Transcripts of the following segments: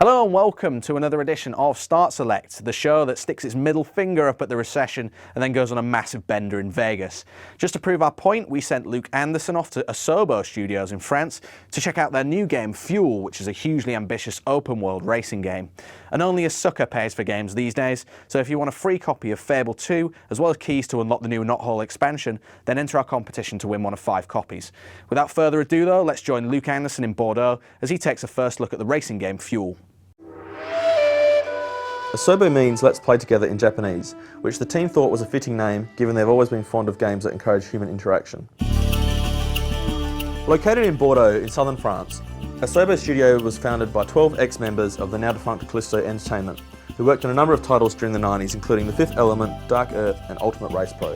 Hello and welcome to another edition of Start Select, the show that sticks its middle finger up at the recession and then goes on a massive bender in Vegas. Just to prove our point, we sent Luke Anderson off to Asobo Studios in France to check out their new game Fuel, which is a hugely ambitious open world racing game. And only a sucker pays for games these days, so if you want a free copy of Fable 2, as well as keys to unlock the new Knothole expansion, then enter our competition to win one of 5 copies. Without further ado though, let's join Luke Anderson in Bordeaux as he takes a first look at the racing game Fuel. Asobo means let's play together in Japanese, which the team thought was a fitting name given they've always been fond of games that encourage human interaction. Located in Bordeaux in southern France, Asobo Studio was founded by 12 ex-members of the now defunct Callisto Entertainment, who worked on a number of titles during the 90s including The Fifth Element, Dark Earth and Ultimate Race Pro.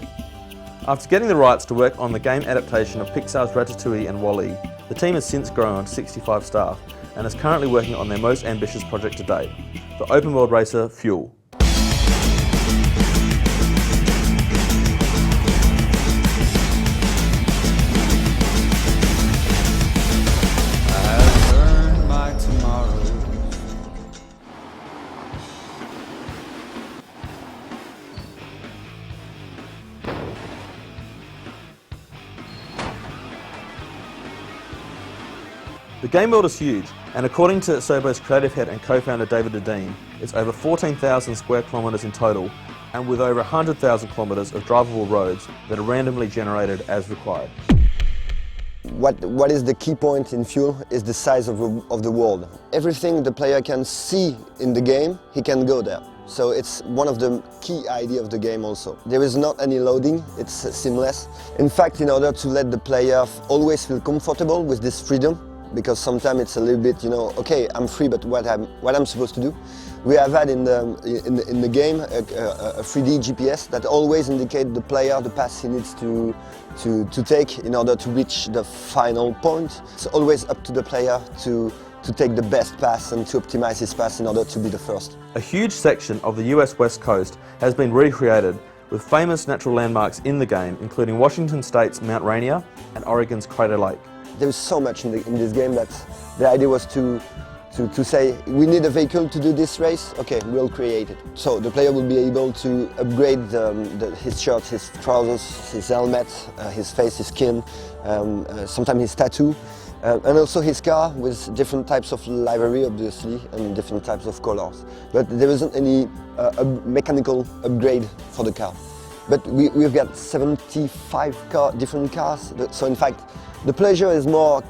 After getting the rights to work on the game adaptation of Pixar's Ratatouille and WALL-E, the team has since grown to 65 staff and is currently working on their most ambitious project to date, the open world racer Fuel. The game world is huge, and according to Asobo's creative head and co-founder David Dedeen, it's over 14,000 square kilometres in total, and with over 100,000 kilometres of drivable roads that are randomly generated as required. What is the key point in Fuel is the size of the world. Everything the player can see in the game, he can go there. So it's one of the key ideas of the game also. There is not any loading, it's seamless. In fact, in order to let the player always feel comfortable with this freedom, because sometimes it's a little bit, okay, I'm free, but what I'm supposed to do? We have had in the game a 3D GPS that always indicates the player the path he needs to take in order to reach the final point. It's always up to the player to take the best path and to optimize his path in order to be the first. A huge section of the US West Coast has been recreated with famous natural landmarks in the game, including Washington State's Mount Rainier and Oregon's Crater Lake. There is so much in this game that the idea was to say, we need a vehicle to do this race, okay, we'll create it. So the player will be able to upgrade his shirt, his trousers, his helmet, his face, his skin, sometimes his tattoo, and also his car with different types of livery, obviously, and different types of colors. But there isn't any mechanical upgrade for the car. But we've got 75 different cars, so in fact, the pleasure is more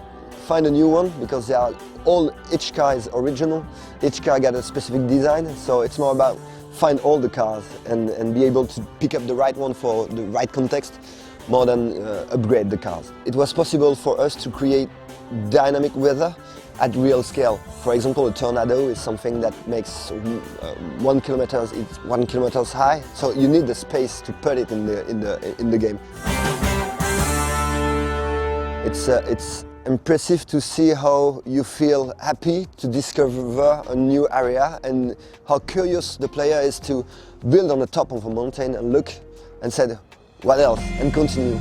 find a new one because each car is original, each car got a specific design, so it's more about find all the cars and be able to pick up the right one for the right context more than upgrade the cars. It was possible for us to create dynamic weather at real scale. For example, a tornado is something that makes 1 kilometer high, so you need the space to put it in the game. It's impressive to see how you feel happy to discover a new area and how curious the player is to build on the top of a mountain and look and say, what else? And continue.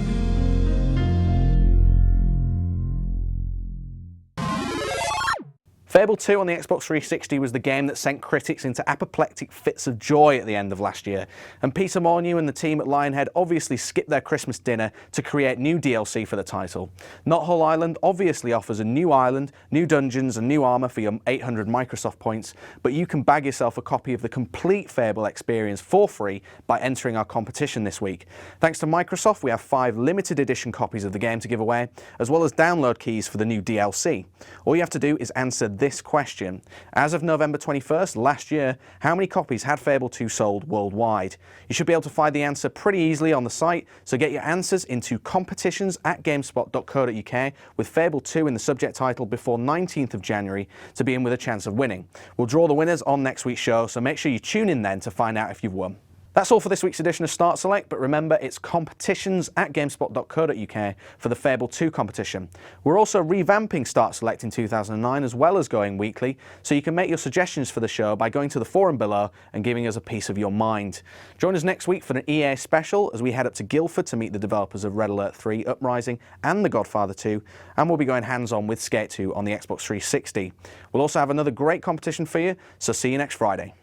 Fable 2 on the Xbox 360 was the game that sent critics into apoplectic fits of joy at the end of last year, and Peter Molyneux and the team at Lionhead obviously skipped their Christmas dinner to create new DLC for the title. Knothole Island obviously offers a new island, new dungeons and new armour for your 800 Microsoft points, but you can bag yourself a copy of the complete Fable experience for free by entering our competition this week. Thanks to Microsoft, we have 5 limited edition copies of the game to give away, as well as download keys for the new DLC. All you have to do is answer this question. As of November 21st last year, how many copies had Fable 2 sold worldwide? You should be able to find the answer pretty easily on the site, so get your answers into competitions@gamespot.co.uk with Fable 2 in the subject title before 19th of January to be in with a chance of winning. We'll draw the winners on next week's show, so make sure you tune in then to find out if you've won. That's all for this week's edition of Start Select, but remember it's competitions at GameSpot.co.uk for the Fable 2 competition. We're also revamping Start Select in 2009 as well as going weekly, so you can make your suggestions for the show by going to the forum below and giving us a piece of your mind. Join us next week for an EA special as we head up to Guildford to meet the developers of Red Alert 3, Uprising and The Godfather 2, and we'll be going hands-on with Skate 2 on the Xbox 360. We'll also have another great competition for you, so see you next Friday.